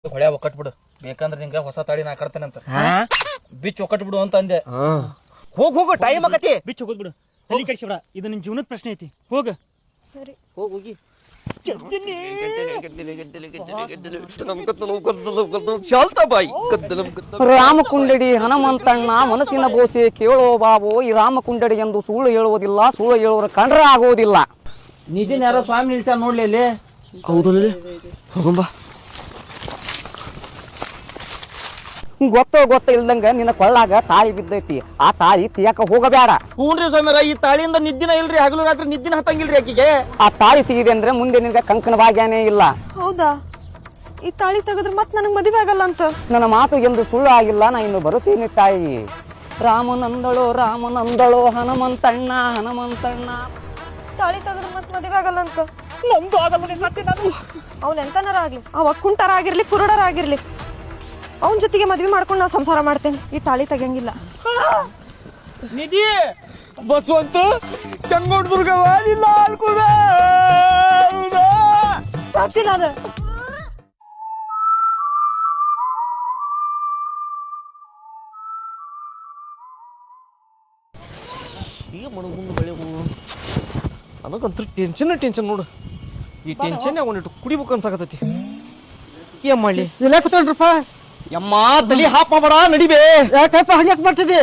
ಹೊಳೆ ಒಕ್ಕಟ್ಬಿಡು, ಬೇಕಂದ್ರೆ ನಿಂಗೆ ಹೊಸ ತಾಳಿ ನಾ ಕಟ್ತೇನಂತ. ಬಿಚ್ ಒಕ್ಕಟ್ಬಿಡು ಅಂತ ಅಂದೆ. ಹೋಗು ಟೈಮ್ ಆಗತಿ. ಬಿಚ್ಚು ಹೋಗೋದ್ ಬಿಡು, ತಲೆ ಕೆಡಿಸ್ಬೇಡ. ಇದು ನಿನ್ ಜೀವನದ ಪ್ರಶ್ನೆ ಐತಿ. ಹೋಗ ಸರಿ ಹೋಗಿ ರಾಮಕುಂಡಡಿ ಹನುಮಂತಣ್ಣ ಮನಸ್ಸಿನ ಬೋಸೆ ಕೇಳೋ ಬಾಬು. ಈ ರಾಮಕುಂಡಡಿ ಎಂದು ಸುಳ್ಳು ಹೇಳುವುದಿಲ್ಲ, ಸುಳ್ಳು ಹೇಳುವರ ಕಂಡ್ರೆ ಆಗೋದಿಲ್ಲ. ನಿಧಿನ ಯಾರೋ ಸ್ವಾಮಿ ನಿಲ್ಸ ನೋಡ್ಲಿ ಅಲ್ಲಿ. ಹೌದಲ್ಲಿ ಹೋಗಂಬ. ಗೊತ್ತ ಇಲ್ದಂಗ ನಿನ್ನ ಕೊಳ್ಳಾಗ ತಾಳಿ ಬಿದ್ದೈತಿ. ಆ ತಾಳಿ ತೀಯಕ ಹೋಗಬೇಡ. ಹ್ಞೂನ್ರಿ ಸ್ವಾಮಿರ, ಈ ತಾಳಿಯಿಂದ ನಿದ್ದಿನ ಇಲ್ರಿ, ಹಗಲು ರಾತ್ರಿ ನಿದ್ದಿನ ಹತ್ತಂಗಿಲ್ರಿ ಆಕಿಗೆ. ಆ ತಾಳಿ ಸಿಗಿದೆ ಅಂದ್ರೆ ಮುಂದೆ ನಿನ್ಗೆ ಕಂಕಣ ಭಾಗ್ಯನೇ ಇಲ್ಲ. ಹೌದಾ? ಈ ತಾಳಿ ತೆಗೆದ್ರೆ ಮತ್ತೆ ನನಗೆ ಮದುವೆ ಆಗಲ್ಲ ಅಂತ. ನನ್ನ ಮಾತು ಎಂದು ಸುಳ್ಳು ಆಗಿಲ್ಲ, ನಾ ಇನ್ನು ಬರುತ್ತೀನಿ ತಾಯಿ. ರಾಮನಂದಳೋ ಹನುಮಂತಣ್ಣ. ತಾಳಿ ತೆಗೆದ್ರೆ ಮತ್ತೆ ಮದುವೆ ಆಗಲ್ಲ ಅಂತ. ನಮ್ದು ಆಗಲ್ಲ. ಅವ್ನು ಎಂತನಾರ ಆಗ್ಲಿ, ಅವ ಕುಂಟರ ಆಗಿರ್ಲಿ ಕುರುಡರ ಆಗಿರ್ಲಿ, ಅವನ ಜೊತೆಗೆ ಮದ್ವೆ ಮಾಡ್ಕೊಂಡು ನಾವು ಸಂಸಾರ ಮಾಡ್ತೇನೆ. ಈ ತಾಳಿ ತೆಗಿಯಂಗಿಲ್ಲ. ನಿಧಿ ಬಸವಂತ ಚಂಗೋಡ್ದುರ್ಗವಾದಿಲ್ಲ ಅಲ್ಕುದ ಸಾಕ್ಷಿ ನಾನು ಈಗ ಮಾಡೋದು ಮುಂದೆ ಬೆಳೆ ನನಗಂತೂ ಟೆನ್ಷನ್ ನೋಡು. ಈ ಟೆನ್ಷನ್ ಒಂದಿಟ್ಟು ಕುಡಿಬೇಕು ಅನ್ಸಾಕತ್ತೈತಿ. ಏನ್ ಮಾಡ್ಲಿ? ಇಲ್ಲ ಕೂತ್ಕೊಳ್ರಪ್ಪ. ಯಮ್ಮ ತಲಿ ಹಾಪ್ ಮಾಡಬೇಡ, ನಡಿಬೇ. ಯಾಕಪ್ಪ ಹಂಗ್ಯಾಕ್ ಮಾಡ್ತಿದ್ದಿ?